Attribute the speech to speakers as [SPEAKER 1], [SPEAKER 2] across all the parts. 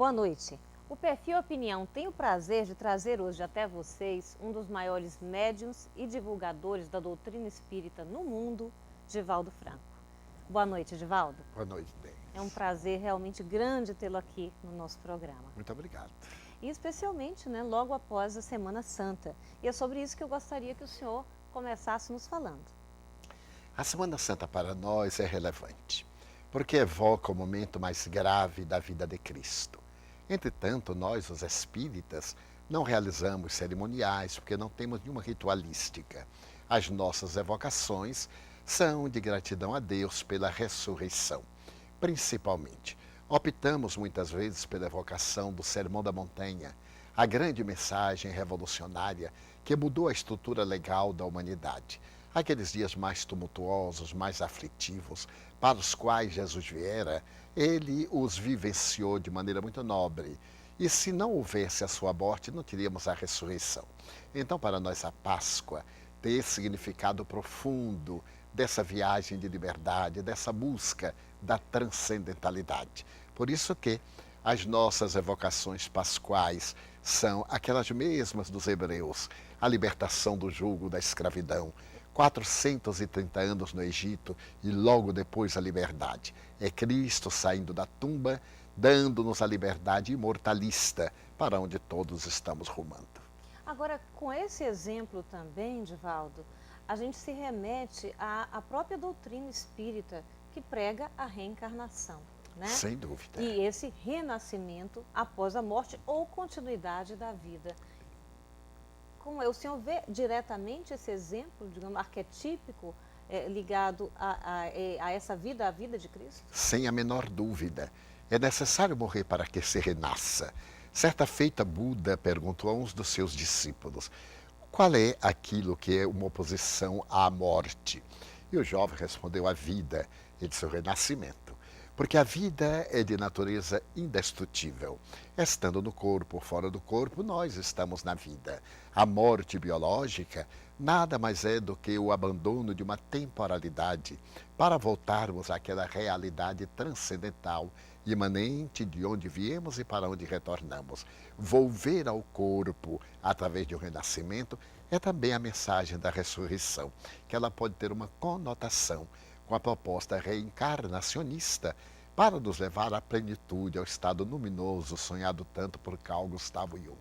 [SPEAKER 1] Boa noite. O Perfil Opinião tem o prazer de trazer hoje até vocês um dos maiores médiuns e divulgadores da doutrina espírita no mundo, Divaldo Franco. Boa noite, Divaldo.
[SPEAKER 2] Boa noite, Denis.
[SPEAKER 1] É um prazer realmente grande tê-lo aqui no nosso programa.
[SPEAKER 2] Muito obrigado.
[SPEAKER 1] E especialmente, logo após a Semana Santa. E é sobre isso que eu gostaria que o senhor começasse nos falando.
[SPEAKER 2] A Semana Santa para nós é relevante, porque evoca o momento mais grave da vida de Cristo. Entretanto, nós, os espíritas, não realizamos cerimoniais porque não temos nenhuma ritualística. As nossas evocações são de gratidão a Deus pela ressurreição. Principalmente, optamos muitas vezes pela evocação do Sermão da Montanha, a grande mensagem revolucionária que mudou a estrutura legal da humanidade. Aqueles dias mais tumultuosos, mais aflitivos, para os quais Jesus viera, ele os vivenciou de maneira muito nobre. E se não houvesse a sua morte, não teríamos a ressurreição. Então, para nós, a Páscoa tem esse significado profundo dessa viagem de liberdade, dessa busca da transcendentalidade. Por isso que as nossas evocações pascuais são aquelas mesmas dos hebreus, a libertação do jugo da escravidão, 430 anos no Egito e logo depois a liberdade. É Cristo saindo da tumba, dando-nos a liberdade imortalista para onde todos estamos rumando.
[SPEAKER 1] Agora, com esse exemplo também, Divaldo, a gente se remete à própria doutrina espírita que prega a reencarnação, né?
[SPEAKER 2] Sem dúvida.
[SPEAKER 1] E esse renascimento após a morte ou continuidade da vida. Como o senhor vê diretamente esse exemplo, digamos, arquetípico, ligado a essa vida, a vida de Cristo?
[SPEAKER 2] Sem a menor dúvida. É necessário morrer para que se renasça. Certa feita, Buda perguntou a uns dos seus discípulos: qual é aquilo que é uma oposição à morte? E o jovem respondeu: a vida. Ele disse: o renascimento. Porque a vida é de natureza indestrutível. Estando no corpo ou fora do corpo, nós estamos na vida. A morte biológica nada mais é do que o abandono de uma temporalidade para voltarmos àquela realidade transcendental, imanente de onde viemos e para onde retornamos. Volver ao corpo através de um renascimento é também a mensagem da ressurreição, que ela pode ter uma conotação com a proposta reencarnacionista para nos levar à plenitude, ao estado luminoso sonhado tanto por Carl Gustav Jung.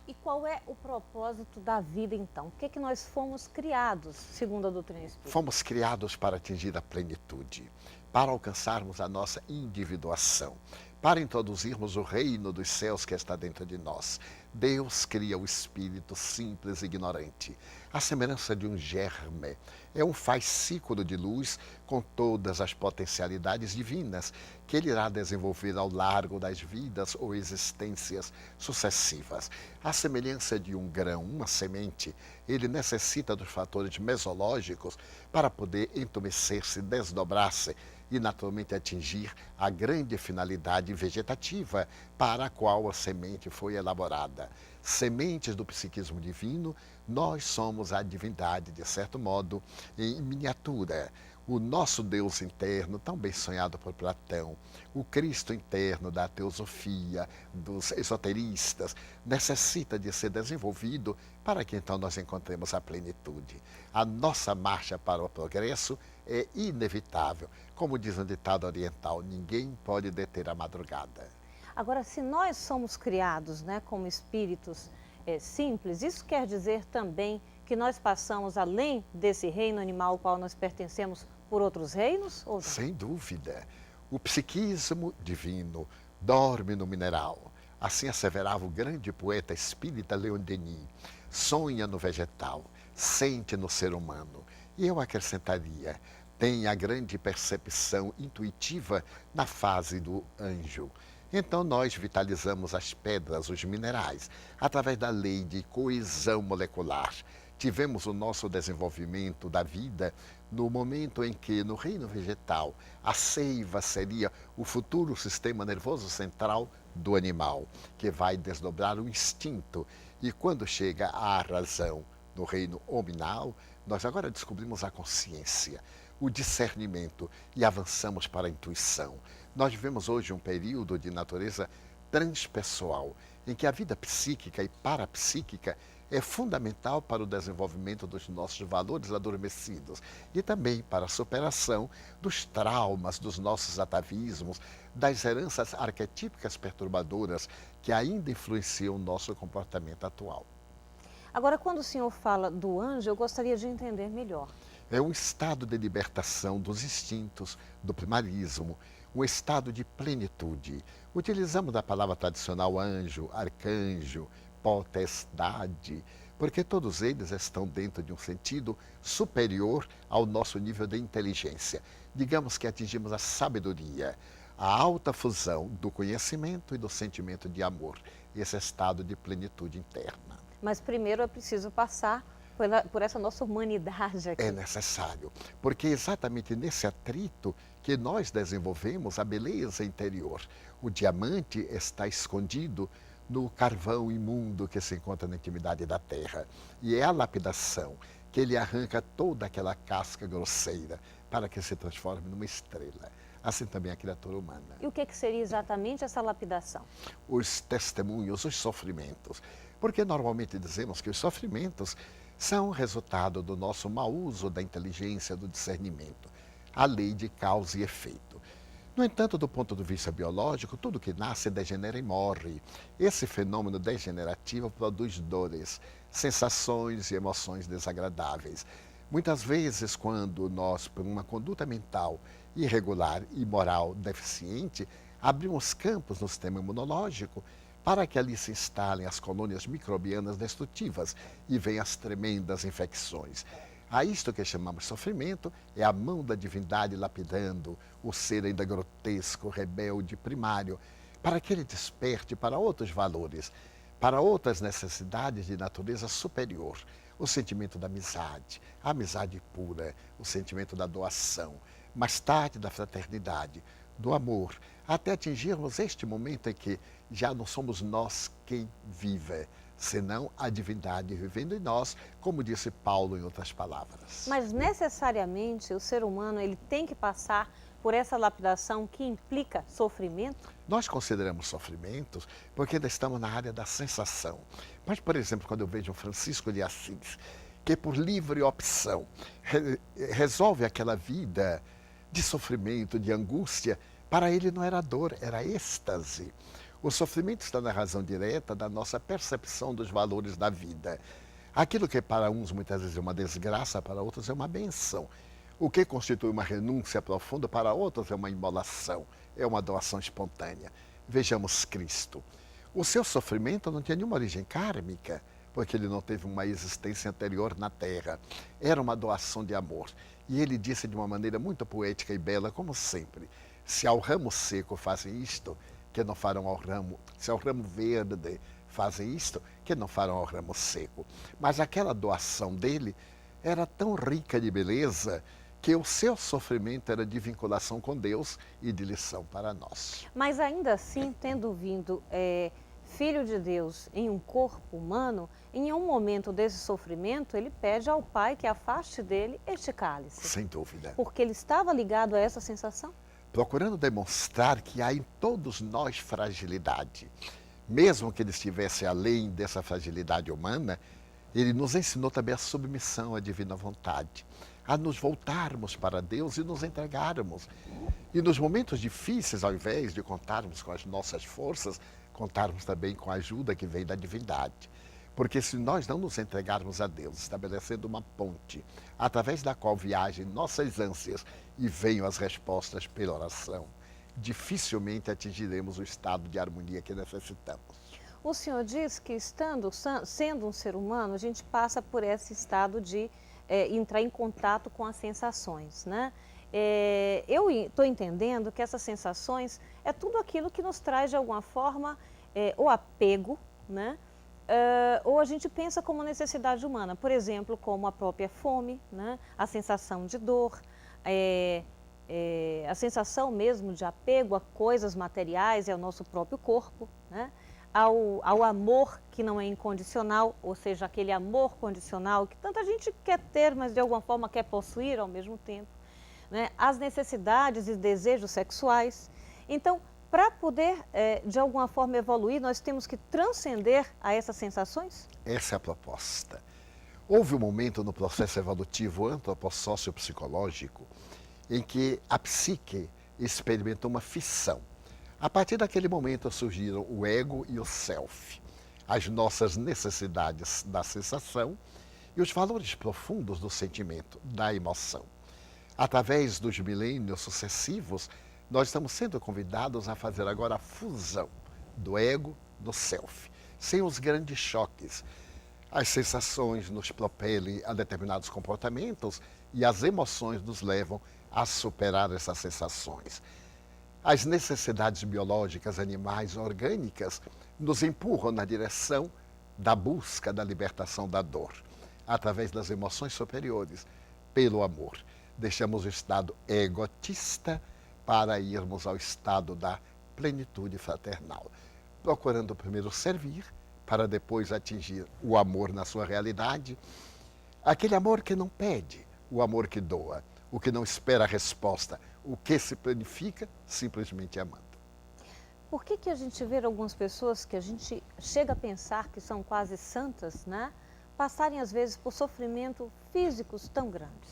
[SPEAKER 1] E qual é o propósito da vida, então? Por que nós fomos criados, segundo a doutrina espírita?
[SPEAKER 2] Fomos criados para atingir a plenitude, para alcançarmos a nossa individuação, para introduzirmos o reino dos céus que está dentro de nós. Deus cria o espírito simples e ignorante, à semelhança de um germe. É um fascículo de luz com todas as potencialidades divinas que ele irá desenvolver ao largo das vidas ou existências sucessivas. À semelhança de um grão, uma semente, ele necessita dos fatores mesológicos para poder entumescer-se, desdobrar-se e naturalmente atingir a grande finalidade vegetativa para a qual a semente foi elaborada. Sementes do psiquismo divino, nós somos a divindade, de certo modo, em miniatura. O nosso Deus interno, tão bem sonhado por Platão, o Cristo interno da teosofia, dos esoteristas, necessita de ser desenvolvido para que então nós encontremos a plenitude. A nossa marcha para o progresso é inevitável. Como diz um ditado oriental, ninguém pode deter a madrugada.
[SPEAKER 1] Agora, se nós somos criados, como espíritos simples, isso quer dizer também que nós passamos além desse reino animal ao qual nós pertencemos por outros reinos? Ou não?
[SPEAKER 2] Sem dúvida. O psiquismo divino dorme no mineral. Assim asseverava o grande poeta espírita Leon Denis. Sonha no vegetal, sente no ser humano. E eu acrescentaria, tem a grande percepção intuitiva na fase do anjo. Então nós vitalizamos as pedras, os minerais, através da lei de coesão molecular. Tivemos o nosso desenvolvimento da vida no momento em que, no reino vegetal, a seiva seria o futuro sistema nervoso central do animal, que vai desdobrar o instinto. E quando chega à razão no reino hominal, nós agora descobrimos a consciência, o discernimento e avançamos para a intuição. Nós vivemos hoje um período de natureza transpessoal, em que a vida psíquica e parapsíquica é fundamental para o desenvolvimento dos nossos valores adormecidos e também para a superação dos traumas, dos nossos atavismos, das heranças arquetípicas perturbadoras que ainda influenciam o nosso comportamento atual.
[SPEAKER 1] Agora, quando o senhor fala do anjo, eu gostaria de entender melhor.
[SPEAKER 2] É um estado de libertação dos instintos, do primarismo, um estado de plenitude. Utilizamos a palavra tradicional anjo, arcanjo, potestade, porque todos eles estão dentro de um sentido superior ao nosso nível de inteligência. Digamos que atingimos a sabedoria, a alta fusão do conhecimento e do sentimento de amor, esse estado de plenitude interna.
[SPEAKER 1] Mas primeiro é preciso passar por essa nossa humanidade aqui.
[SPEAKER 2] É necessário, porque é exatamente nesse atrito que nós desenvolvemos a beleza interior. O diamante está escondido no carvão imundo que se encontra na intimidade da terra. E é a lapidação que ele arranca toda aquela casca grosseira para que se transforme numa estrela. Assim também a criatura humana.
[SPEAKER 1] E o que seria exatamente essa lapidação?
[SPEAKER 2] Os testemunhos, os sofrimentos. Porque normalmente dizemos que os sofrimentos são resultado do nosso mau uso da inteligência, do discernimento, a lei de causa e efeito. No entanto, do ponto de vista biológico, tudo que nasce degenera e morre. Esse fenômeno degenerativo produz dores, sensações e emoções desagradáveis. Muitas vezes, quando nós, por uma conduta mental irregular e moral deficiente, abrimos campos no sistema imunológico para que ali se instalem as colônias microbianas destrutivas e venham as tremendas infecções. A isto que chamamos sofrimento é a mão da divindade lapidando o ser ainda grotesco, rebelde, primário, para que ele desperte para outros valores, para outras necessidades de natureza superior. O sentimento da amizade, a amizade pura, o sentimento da doação, mais tarde da fraternidade, do amor, até atingirmos este momento em que já não somos nós quem vive, senão a divindade vivendo em nós, como disse Paulo em outras palavras.
[SPEAKER 1] Mas necessariamente o ser humano ele tem que passar por essa lapidação que implica sofrimento?
[SPEAKER 2] Nós consideramos sofrimentos porque ainda estamos na área da sensação. Mas, por exemplo, quando eu vejo Francisco de Assis, que por livre opção resolve aquela vida de sofrimento, de angústia, para ele não era dor, era êxtase. O sofrimento está na razão direta da nossa percepção dos valores da vida. Aquilo que para uns muitas vezes é uma desgraça, para outros é uma benção. O que constitui uma renúncia profunda, para outros é uma imolação, é uma doação espontânea. Vejamos Cristo. O seu sofrimento não tinha nenhuma origem kármica, porque ele não teve uma existência anterior na Terra. Era uma doação de amor. E ele disse de uma maneira muito poética e bela, como sempre: se ao ramo seco fazem isto, que não farão ao ramo, se ao ramo verde fazem isto, que não farão ao ramo seco. Mas aquela doação dele era tão rica de beleza que o seu sofrimento era de vinculação com Deus e de lição para nós.
[SPEAKER 1] Mas ainda assim, tendo vindo Filho de Deus em um corpo humano, em um momento desse sofrimento, ele pede ao Pai que afaste dele este cálice.
[SPEAKER 2] Sem dúvida.
[SPEAKER 1] Porque ele estava ligado a essa sensação?
[SPEAKER 2] Procurando demonstrar que há em todos nós fragilidade. Mesmo que ele estivesse além dessa fragilidade humana, ele nos ensinou também a submissão à divina vontade, a nos voltarmos para Deus e nos entregarmos. E nos momentos difíceis, ao invés de contarmos com as nossas forças, contarmos também com a ajuda que vem da divindade. Porque se nós não nos entregarmos a Deus, estabelecendo uma ponte, através da qual viajem nossas ânsias e venham as respostas pela oração, dificilmente atingiremos o estado de harmonia que necessitamos.
[SPEAKER 1] O senhor diz que sendo um ser humano, a gente passa por esse estado de entrar em contato com as sensações, né? Eu estou entendendo que essas sensações é tudo aquilo que nos traz de alguma forma o apego, né? Ou a gente pensa como necessidade humana, por exemplo, como a própria fome, né? A sensação de dor, a sensação mesmo de apego a coisas materiais e ao nosso próprio corpo, né? Ao amor que não é incondicional, ou seja, aquele amor condicional que tanta gente quer ter, mas de alguma forma quer possuir ao mesmo tempo, né? As necessidades e desejos sexuais. Então, Para poder, de alguma forma, evoluir, nós temos que transcender a essas sensações?
[SPEAKER 2] Essa é a proposta. Houve um momento no processo evolutivo antropossócio-psicológico em que a psique experimentou uma fissão. A partir daquele momento surgiram o ego e o self, as nossas necessidades da sensação e os valores profundos do sentimento, da emoção. Através dos milênios sucessivos, nós estamos sendo convidados a fazer agora a fusão do ego do self, sem os grandes choques. As sensações nos propelem a determinados comportamentos e as emoções nos levam a superar essas sensações. As necessidades biológicas, animais, orgânicas nos empurram na direção da busca da libertação da dor, através das emoções superiores, pelo amor. Deixamos o estado egotista para irmos ao estado da plenitude fraternal, procurando primeiro servir, para depois atingir o amor na sua realidade. Aquele amor que não pede, o amor que doa, o que não espera a resposta, o que se planifica simplesmente amando.
[SPEAKER 1] Por que a gente vê algumas pessoas que a gente chega a pensar que são quase santas, né? Passarem às vezes por sofrimento físicos tão grandes?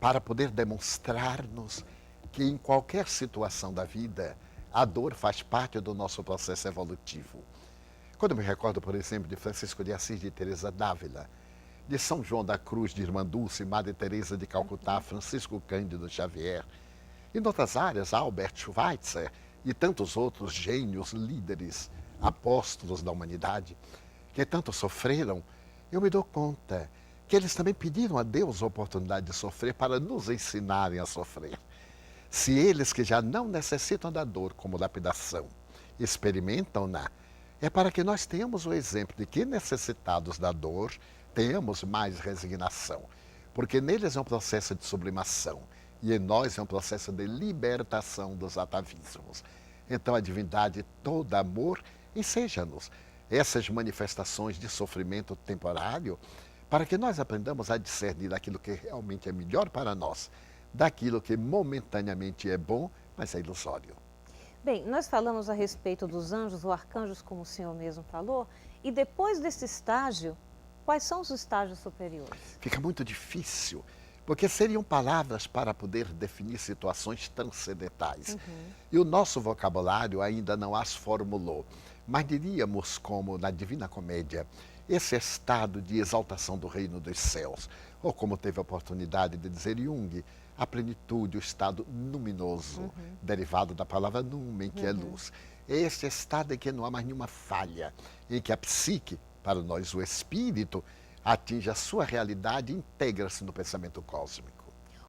[SPEAKER 2] Para poder demonstrar-nos que em qualquer situação da vida, a dor faz parte do nosso processo evolutivo. Quando eu me recordo, por exemplo, de Francisco de Assis, de Teresa d'Ávila, de São João da Cruz, de Irmã Dulce, Madre Teresa de Calcutá, Francisco Cândido Xavier, e em outras áreas, Albert Schweitzer e tantos outros gênios, líderes, apóstolos da humanidade, que tanto sofreram, eu me dou conta que eles também pediram a Deus a oportunidade de sofrer para nos ensinarem a sofrer. Se eles que já não necessitam da dor como lapidação, experimentam-na, é para que nós tenhamos o exemplo de que, necessitados da dor, tenhamos mais resignação, porque neles é um processo de sublimação e em nós é um processo de libertação dos atavismos. Então a divindade, todo amor, enseja-nos essas manifestações de sofrimento temporário para que nós aprendamos a discernir aquilo que realmente é melhor para nós, daquilo que momentaneamente é bom, mas é ilusório.
[SPEAKER 1] Bem, nós falamos a respeito dos anjos ou arcanjos, como o senhor mesmo falou, e depois desse estágio, quais são os estágios superiores?
[SPEAKER 2] Fica muito difícil, porque seriam palavras para poder definir situações transcendentais. E o nosso vocabulário ainda não as formulou, mas diríamos como na Divina Comédia, esse estado de exaltação do reino dos céus, ou como teve a oportunidade de dizer Jung, a plenitude, o estado luminoso, derivado da palavra numen, que é luz. É esse estado em que não há mais nenhuma falha, em que a psique, para nós o espírito, atinge a sua realidade e integra-se no pensamento cósmico.